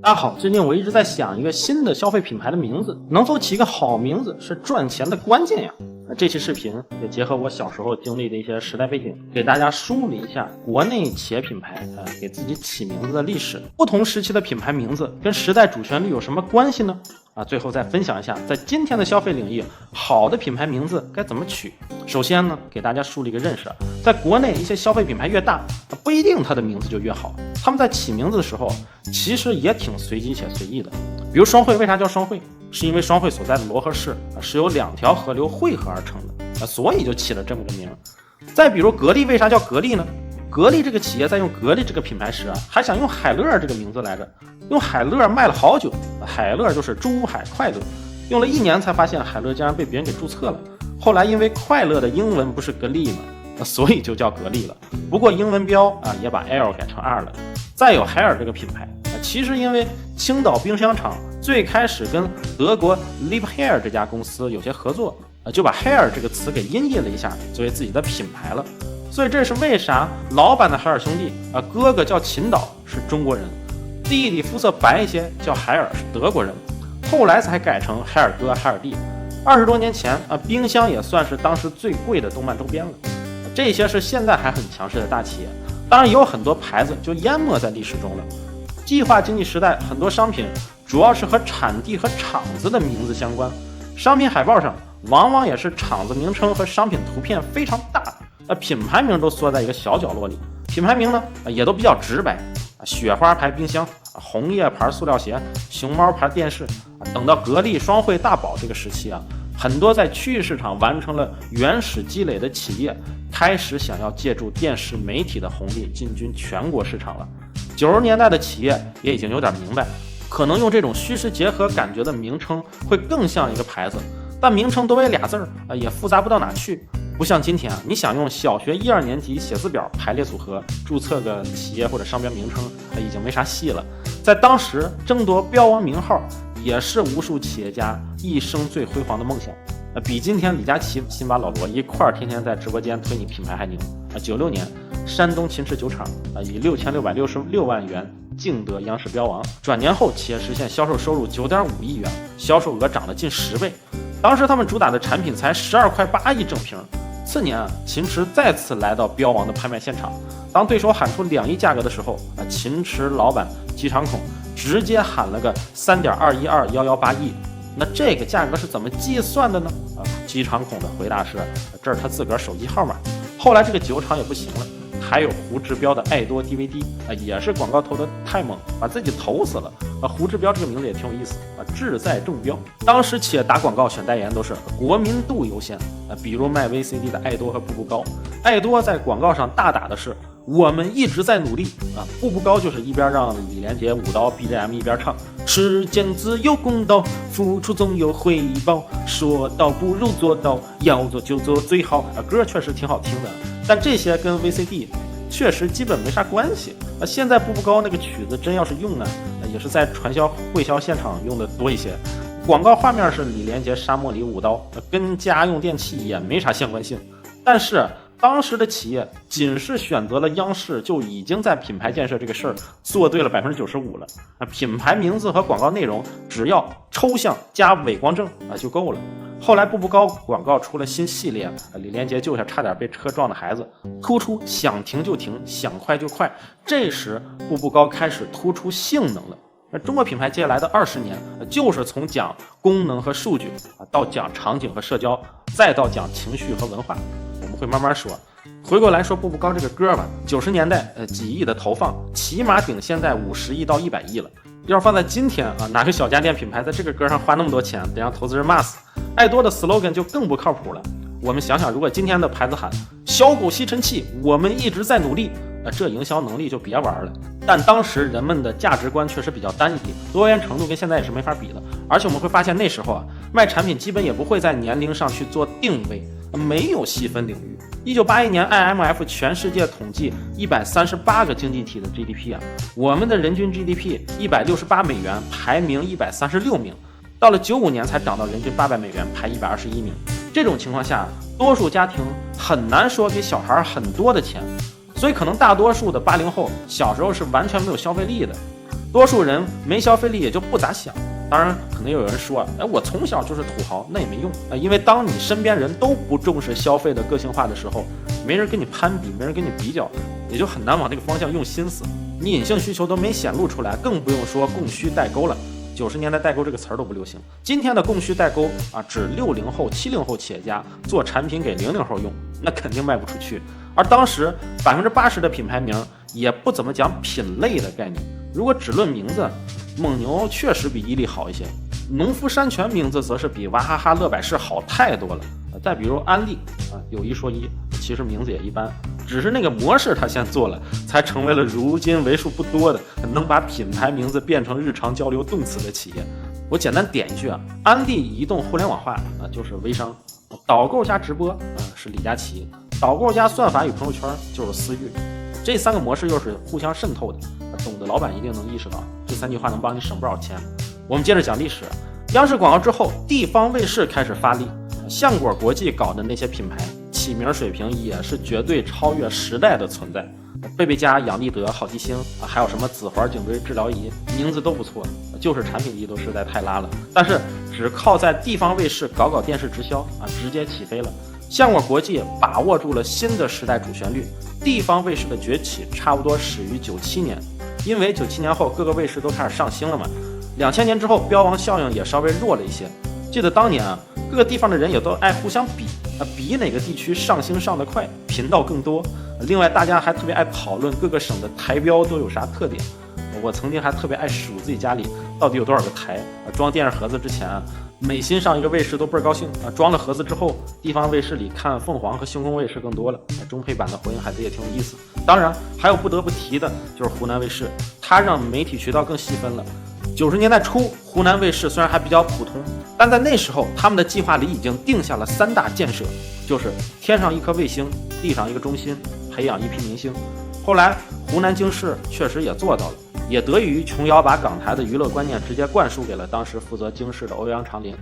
大家好，最近我一直在想一个新的消费品牌的名字，能否起一个好名字是赚钱的关键呀。这期视频也结合我小时候经历的一些时代背景，给大家梳理一下国内企业品牌给自己起名字的历史。不同时期的品牌名字跟时代主旋律有什么关系呢？最后再分享一下，在今天的消费领域，好的品牌名字该怎么取。首先呢，给大家树立一个认识，在国内一些消费品牌越大，不一定它的名字就越好。他们在起名字的时候，其实也挺随机且随意的。比如双汇为啥叫双汇？是因为双汇所在的罗河市是由2条河流汇合而成的，所以就起了这么个名。再比如格力为啥叫格力呢？格力这个企业在用格力这个品牌时还想用海乐这个名字来着，用海乐卖了好久，海乐就是珠海快乐，用了1年才发现海乐竟然被别人给注册了。后来因为快乐的英文不是格力嘛，所以就叫格力了。不过英文标也把 L 改成 R 了。再有海尔这个品牌，其实因为青岛冰箱厂最开始跟德国 Liebherr 这家公司有些合作，就把 Hair 这个词给音译了一下，作为自己的品牌了。所以这是为啥老板的海尔兄弟哥哥叫秦岛是中国人，弟弟肤色白一些叫海尔是德国人，后来才改成海尔哥海尔弟。20多年前冰箱也算是当时最贵的动漫周边了。这些是现在还很强势的大企业，当然也有很多牌子就淹没在历史中了。计划经济时代，很多商品主要是和产地和厂子的名字相关，商品海报上往往也是厂子名称和商品图片非常大，品牌名都缩在一个小角落里。品牌名呢也都比较直白，雪花牌冰箱，红叶牌塑料鞋，熊猫牌电视。等到格力、双汇、大宝这个时期很多在区域市场完成了原始积累的企业，开始想要借助电视媒体的红利进军全国市场了。90年代的企业也已经有点明白，可能用这种虚实结合感觉的名称会更像一个牌子，但名称多为俩字也复杂不到哪去。不像今天你想用小学1、2年级写字表排列组合注册个企业或者商标名称已经没啥戏了。在当时争夺标王名号也是无数企业家一生最辉煌的梦想，比今天李佳琦、辛巴、老罗一块天天在直播间推你品牌还牛。96年山东秦池酒厂以6666万元竞得央视标王，转年后企业实现销售收入9.5亿元，销售额涨了近10倍。当时他们主打的产品才12.8块一整瓶。次年秦池再次来到标王的拍卖现场，当对手喊出2亿价格的时候秦池老板姬长孔直接喊了个3.212118亿。那这个价格是怎么计算的呢？姬长孔的回答是这是他自个儿手机号码。后来这个酒厂也不行了，还有胡志标的爱多 DVD 也是广告投的太猛，把自己投死了。胡志标这个名字也挺有意思志在中标。当时企业打广告选代言都是国民度优先比如卖 VCD 的爱多和步步高，爱多在广告上大打的是我们一直在努力步步高就是一边让李连杰舞刀 BGM 一边唱世间自有公道，付出总有回报，说到不如做到，要做就做最好歌确实挺好听的，但这些跟 VCD 确实基本没啥关系。现在步步高那个曲子真要是用也是在传销会销现场用的多一些。广告画面是李连杰沙漠里舞刀，跟家用电器也没啥相关性。但是当时的企业仅是选择了央视，就已经在品牌建设这个事儿做对了95%了。品牌名字和广告内容只要抽象加伪光正就够了。后来步步高广告出了新系列，李连杰救下差点被车撞的孩子，突出想停就停，想快就快。这时步步高开始突出性能了。中国品牌接下来的20年就是从讲功能和数据到讲场景和社交，再到讲情绪和文化。我们会慢慢说。回过来说步步高这个歌吧，90年代几亿的投放，起码顶现在50亿到100亿了。要是放在今天哪个小家电品牌在这个歌上花那么多钱，得让投资人骂死。爱多的 slogan 就更不靠谱了。我们想想，如果今天的牌子喊小股吸尘器，我们一直在努力，这营销能力就别玩了。但当时人们的价值观确实比较单一，多元程度跟现在也是没法比的。而且我们会发现那时候卖产品基本也不会在年龄上去做定位，没有细分领域。1981年 IMF 全世界统计138个经济体的 GDP 我们的人均 GDP 168美元，排名136名。到了95年才涨到人均800美元，排121名。这种情况下，多数家庭很难说给小孩很多的钱，所以可能大多数的80后小时候是完全没有消费力的。多数人没消费力也就不咋想。当然，可能有人说，我从小就是土豪，那也没用因为当你身边人都不重视消费的个性化的时候，没人跟你攀比，没人跟你比较，也就很难往这个方向用心思。你隐性需求都没显露出来，更不用说供需代沟了。90年代代沟这个词儿都不流行，今天的供需代沟指60后、70后企业家做产品给00后用，那肯定卖不出去。而当时80%的品牌名也不怎么讲品类的概念，如果只论名字，蒙牛确实比伊利好一些，农夫山泉名字则是比娃哈哈、乐百氏好太多了。再比如安利有一说一，其实名字也一般，只是那个模式它先做了，才成为了如今为数不多的能把品牌名字变成日常交流动词的企业。我简单点一句安利移动互联网化就是微商，导购加直播是李佳琦，导购加算法与朋友圈就是思域。这3个模式又是互相渗透的，懂的老板一定能意识到这3句话能帮你省不少钱。我们接着讲历史，央视广告之后，地方卫视开始发力，橡果国际搞的那些品牌起名水平也是绝对超越时代的存在。贝贝佳、养力德、好记星还有什么紫环颈椎治疗仪，名字都不错，就是产品力都实在太拉了。但是只靠在地方卫视搞电视直销直接起飞了。橡果国际把握住了新的时代主旋律，地方卫视的崛起差不多始于97年，因为97年后各个卫视都开始上星了嘛。2000年之后，标王效应也稍微弱了一些。记得当年各个地方的人也都爱互相比哪个地区上星上得快，频道更多。另外，大家还特别爱讨论各个省的台标都有啥特点。我曾经还特别爱数自己家里到底有多少个台。装电视盒子之前每新上一个卫视都倍儿高兴装了盒子之后，地方卫视里看凤凰和星空卫视更多了，中配版的火影海贼也挺有意思。当然，还有不得不提的就是湖南卫视，它让媒体渠道更细分了。90年代初，湖南卫视虽然还比较普通，但在那时候他们的计划里已经定下了3大建设，就是天上一颗卫星，地上一个中心，培养一批明星。后来湖南经视确实也做到了，也得益于琼瑶把港台的娱乐观念直接灌输给了当时负责经视的欧阳长林。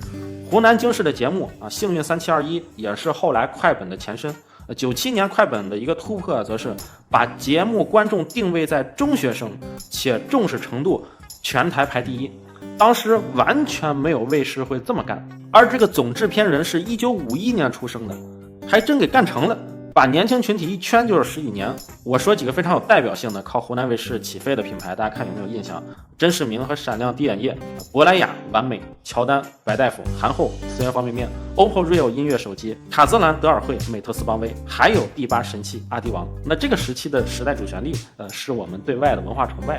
湖南经视的节目幸运3721也是后来快本的前身。97年快本的一个突破则是把节目观众定位在中学生，且重视程度全台排第1。当时完全没有卫视会这么干，而这个总制片人是1951年出生的，还真给干成了，把年轻群体一圈就是10几年。我说几个非常有代表性的靠湖南卫视起飞的品牌，大家看有没有印象？真视明和闪亮滴眼液、珀莱雅、完美、乔丹、白大夫、韩后、思源方便面、OPPO Reo 音乐手机、卡姿兰、德尔惠、美特斯邦威，还有第8神器阿迪王。那这个时期的时代主旋律是我们对外的文化崇拜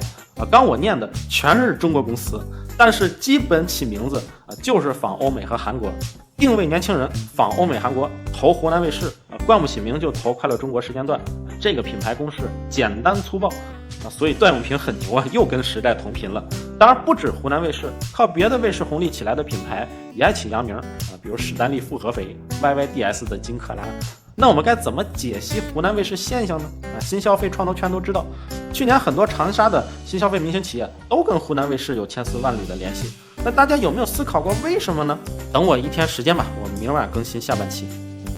刚我念的全是中国公司，但是基本起名字就是仿欧美和韩国，定位年轻人仿欧美韩国，投湖南卫视，冠不起名就投快乐中国时间段。这个品牌公式简单粗暴所以段永平很牛又跟时代同频了。当然不止湖南卫视，靠别的卫视红利起来的品牌也爱起洋名比如史丹利复合肥、YYDS 的金克拉。那我们该怎么解析湖南卫视现象呢？新消费创投圈都知道，去年很多长沙的新消费明星企业都跟湖南卫视有千丝万缕的联系。那大家有没有思考过为什么呢？等我一天时间吧，我们明晚更新下半期。